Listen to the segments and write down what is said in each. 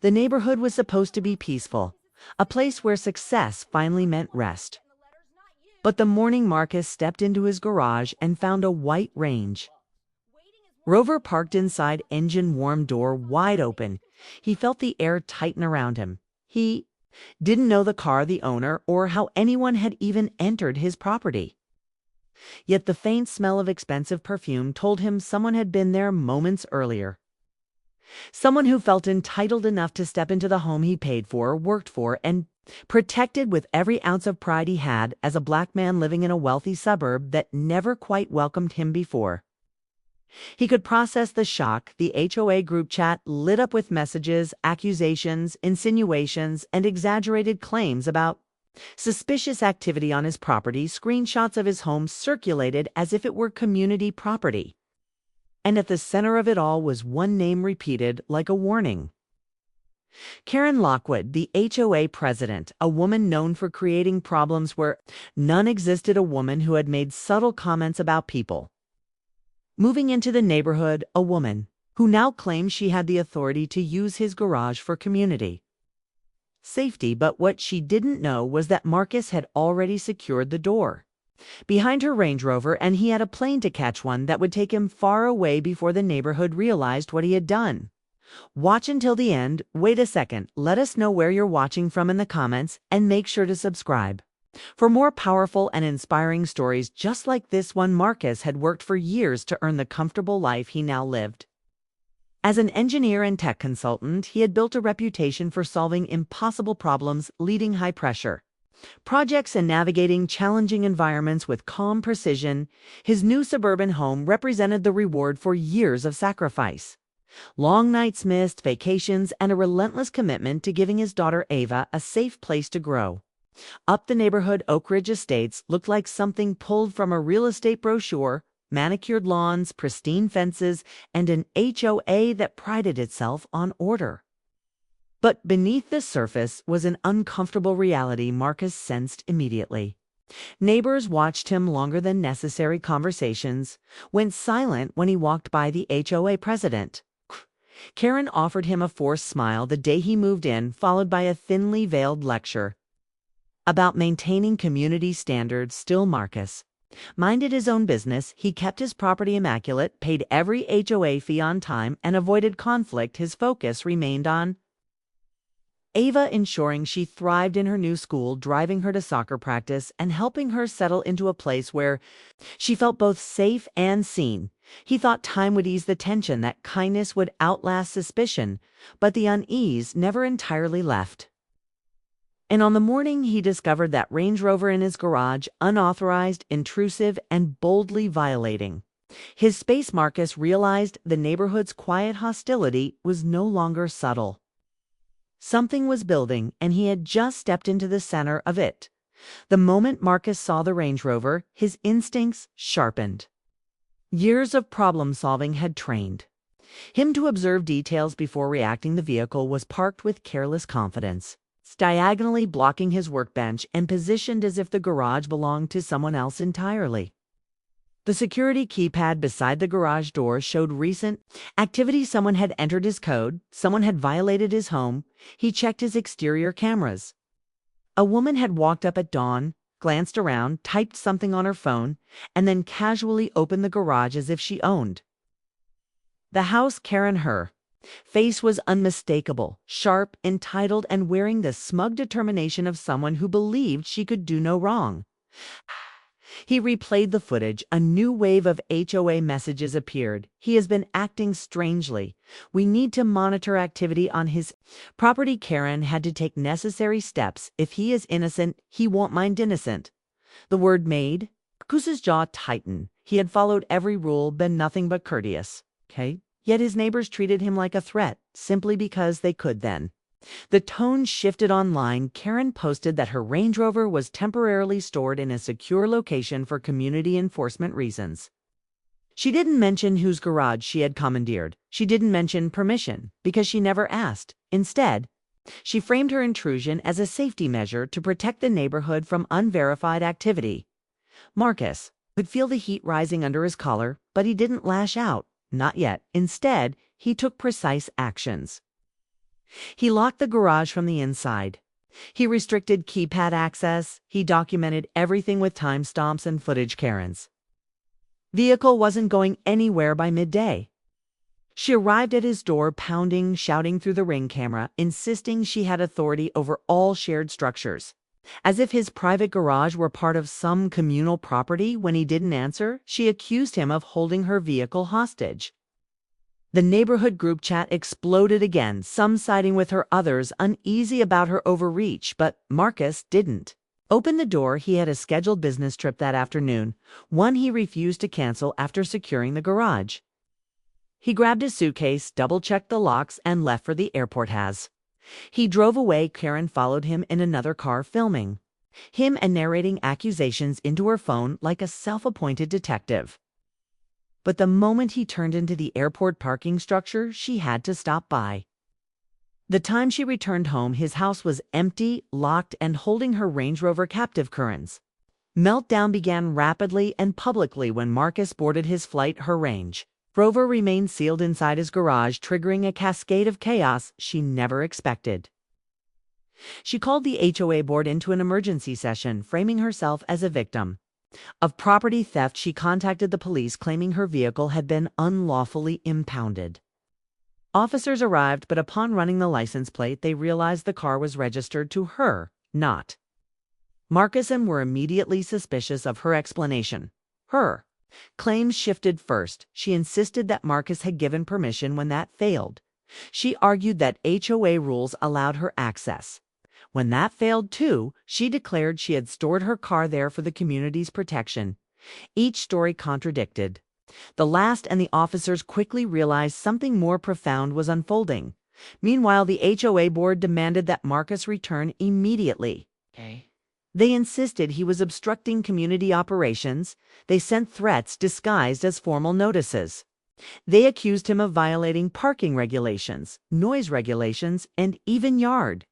The neighborhood was supposed to be peaceful, a place where success finally meant rest. But the morning Marcus stepped into his garage and found a white Range Rover parked inside, engine warm door wide open. He felt the air tighten around him. He didn't know the car, the owner, or how anyone had even entered his property. Yet the faint smell of expensive perfume told him someone had been there moments earlier. Someone who felt entitled enough to step into the home he paid for, worked for, and protected with every ounce of pride he had as a black man living in a wealthy suburb that never quite welcomed him before. He could process the shock. The HOA group chat lit up with messages, accusations, insinuations, and exaggerated claims about suspicious activity on his property. Screenshots of his home circulated as if it were community property. And at the center of it all was one name repeated like a warning. Karen Lockwood, the HOA president, a woman known for creating problems where none existed, a woman who had made subtle comments about people moving into the neighborhood, a woman who now claimed she had the authority to use his garage for community safety. But what she didn't know was that Marcus had already secured the door behind her Range Rover, and he had a plane to catch, one that would take him far away before the neighborhood realized what he had done. Watch until the end. Wait a second. Let us know where you're watching from in the comments, and make sure to subscribe for more powerful and inspiring stories just like this one. Marcus had worked for years to earn the comfortable life he now lived. As an engineer and tech consultant, he had built a reputation for solving impossible problems, leading high-pressure projects, and navigating challenging environments with calm precision. His new suburban home represented the reward for years of sacrifice. Long nights missed, vacations, and a relentless commitment to giving his daughter Ava a safe place to grow. Up the neighborhood, Oak Ridge Estates looked like something pulled from a real estate brochure. Manicured lawns, pristine fences, and an HOA that prided itself on order. But beneath the surface was an uncomfortable reality Marcus sensed immediately. Neighbors watched him longer than necessary. Conversations went silent when he walked by the HOA president. Karen offered him a forced smile the day he moved in, followed by a thinly veiled lecture about maintaining community standards. Still, Marcus minded his own business. He kept his property immaculate, paid every HOA fee on time, and avoided conflict. His focus remained on Ava, ensuring she thrived in her new school, driving her to soccer practice, and helping her settle into a place where she felt both safe and seen. He thought time would ease the tension, that kindness would outlast suspicion, but the unease never entirely left. And on the morning he discovered that Range Rover in his garage, unauthorized, intrusive, and boldly violating his space, Marcus realized the neighborhood's quiet hostility was no longer subtle. Something was building, and he had just stepped into the center of it. The moment Marcus saw the Range Rover, his instincts sharpened. Years of problem solving had trained him to observe details before reacting. The vehicle was parked with careless confidence, diagonally blocking his workbench and positioned as if the garage belonged to someone else entirely. The security keypad beside the garage door showed recent activity. Someone had entered his code. Someone had violated his home. He checked his exterior cameras. A woman had walked up at dawn, glanced around, typed something on her phone, and then casually opened the garage as if she owned the house. Karen, her face was unmistakable, sharp, entitled, and wearing the smug determination of someone who believed she could do no wrong. He replayed the footage. A new wave of HOA messages appeared. He has been acting strangely. We need to monitor activity on his property. Karen had to take necessary steps. If he is innocent, he won't mind innocent. The word made Marcus's jaw tightened. He had followed every rule, been nothing but courteous. Yet his neighbors treated him like a threat, simply because they could then. The tone shifted online. Karen posted that her Range Rover was temporarily stored in a secure location for community enforcement reasons. She didn't mention whose garage she had commandeered. She didn't mention permission, because she never asked. Instead, she framed her intrusion as a safety measure to protect the neighborhood from unverified activity. Marcus could feel the heat rising under his collar, but he didn't lash out. Not yet. Instead, he took precise actions. He locked the garage from the inside. He restricted keypad access. He documented everything with timestamps and footage. Karen's vehicle wasn't going anywhere by midday. She arrived at his door pounding, shouting through the Ring camera, insisting she had authority over all shared structures. As if his private garage were part of some communal property. When he didn't answer, she accused him of holding her vehicle hostage. The neighborhood group chat exploded again, some siding with her, others uneasy about her overreach, but Marcus didn't open the door. He had a scheduled business trip that afternoon, one he refused to cancel after securing the garage. He grabbed his suitcase, double-checked the locks, and left for the airport. As he drove away, Karen followed him in another car, filming him and narrating accusations into her phone like a self-appointed detective. But the moment he turned into the airport parking structure, she had to stop by. The time she returned home, his house was empty, locked, and holding her Range Rover captive. Karen's meltdown began rapidly and publicly when Marcus boarded his flight. Her Range Rover remained sealed inside his garage, triggering a cascade of chaos she never expected. She called the HOA board into an emergency session, framing herself as a victim of property theft. She contacted the police, claiming her vehicle had been unlawfully impounded. Officers arrived, but upon running the license plate, they realized the car was registered to her, not Marcus, and were immediately suspicious of her explanation. Her claims shifted. First, she insisted that Marcus had given permission. When that failed, she argued that HOA rules allowed her access. When that failed too, she declared she had stored her car there for the community's protection. Each story contradicted the last, and the officers quickly realized something more profound was unfolding. Meanwhile, the HOA board demanded that Marcus return immediately. They insisted he was obstructing community operations. They sent threats disguised as formal notices. They accused him of violating parking regulations, noise regulations, and even yard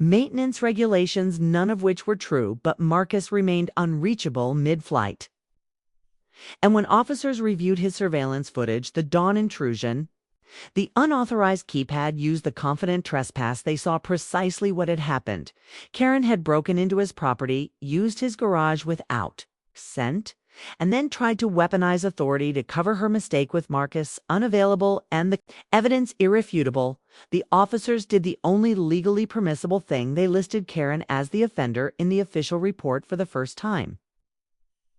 maintenance regulations, none of which were true, but Marcus remained unreachable mid-flight. And when officers reviewed his surveillance footage, the dawn intrusion, the unauthorized keypad used the confident trespass, they saw precisely what had happened. Karen had broken into his property, used his garage without consent, and then tried to weaponize authority to cover her mistake. With Marcus unavailable and the evidence irrefutable, the officers did the only legally permissible thing. They listed Karen as the offender in the official report for the first time.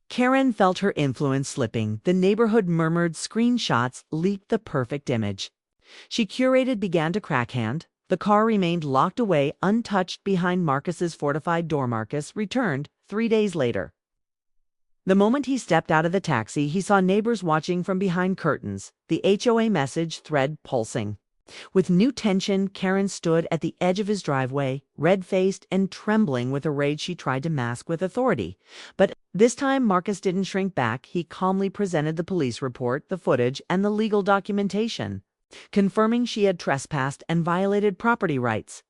Karen felt her influence slipping. The neighborhood murmured, screenshots leaked the perfect image. She curated began to crackhand. The car remained locked away, untouched, behind Marcus's fortified door. Marcus returned 3 days later. The moment he stepped out of the taxi, he saw neighbors watching from behind curtains, the HOA message thread pulsing. With new tension, Karen stood at the edge of his driveway, red-faced and trembling with a rage she tried to mask with authority. But this time, Marcus didn't shrink back. He calmly presented the police report, the footage, and the legal documentation, confirming she had trespassed and violated property rights.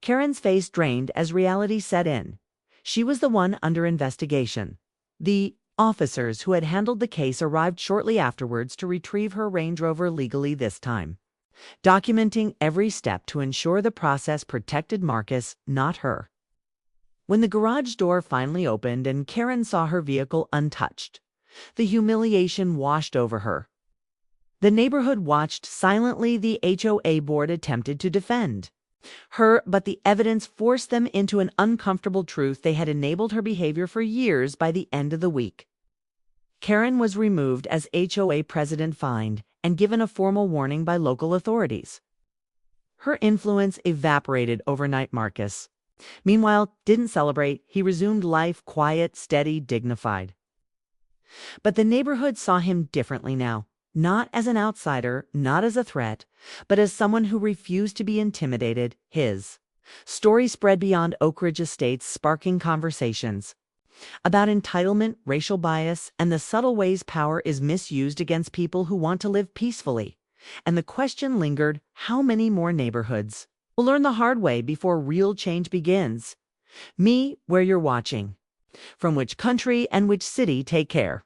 Karen's face drained as reality set in. She was the one under investigation. The officers who had handled the case arrived shortly afterwards to retrieve her Range Rover legally this time, documenting every step to ensure the process protected Marcus, not her. When the garage door finally opened and Karen saw her vehicle untouched, the humiliation washed over her. The neighborhood watched silently. The HOA board attempted to defend her, but the evidence forced them into an uncomfortable truth. They had enabled her behavior for years. By the end of the week, Karen was removed as HOA president, fined, and given a formal warning by local authorities. Her influence evaporated overnight. Marcus, meanwhile, didn't celebrate. He resumed life, quiet, steady, dignified. But the neighborhood saw him differently now. Not as an outsider, not as a threat, but as someone who refused to be intimidated. His story spread beyond Oak Ridge Estates, sparking conversations about entitlement, racial bias, and the subtle ways power is misused against people who want to live peacefully. And the question lingered, how many more neighborhoods will learn the hard way before real change begins? Me, where you're watching. From which country and which city, take care.